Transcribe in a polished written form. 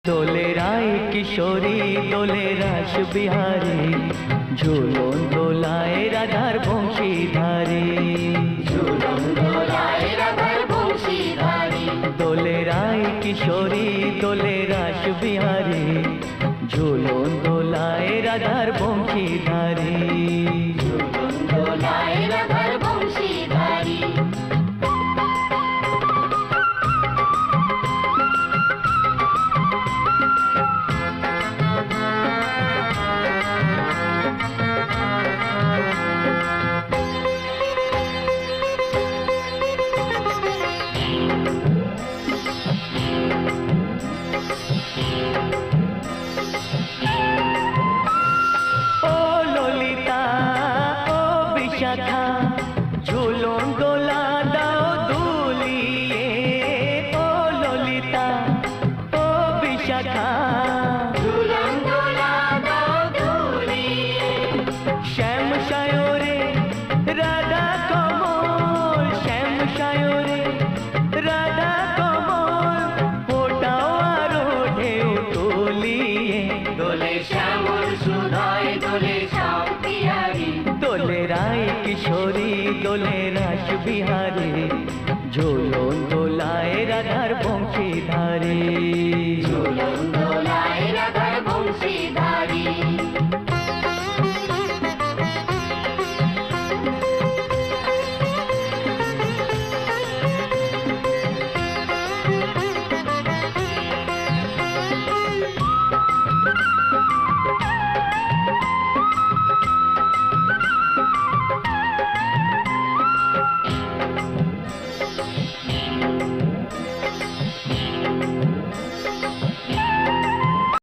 দোলে রায় কিশোরী দোলে রাস বিহারী, ঝুলন দোলায় রাধার বংশীধারী। ঝুলন দোলায় রাধার বংশীধারী। দোলে রায় কিশোরী দোলে রাস বিহারী, ঝুলন দোলায় রাধার বংশীধারী। ঝুলন দোলায় রাধার বংশীধারী। ঝুলন দোলা দাও দুলিয়ে, ও ললিতা ও বিশাখা। ঝুলন দোলা দাও দুলিয়ে। শ্যাম সায়রে রাধা কমল, শ্যাম সায়রে রাধা কমল, ফোটাও আরো ঢেউ তুলিয়ে। দোলে শ্যামল সুধায় দোলে শ্যাম বিহারী। দোলে রায় কিশোরী দোলে রাস বিহারী,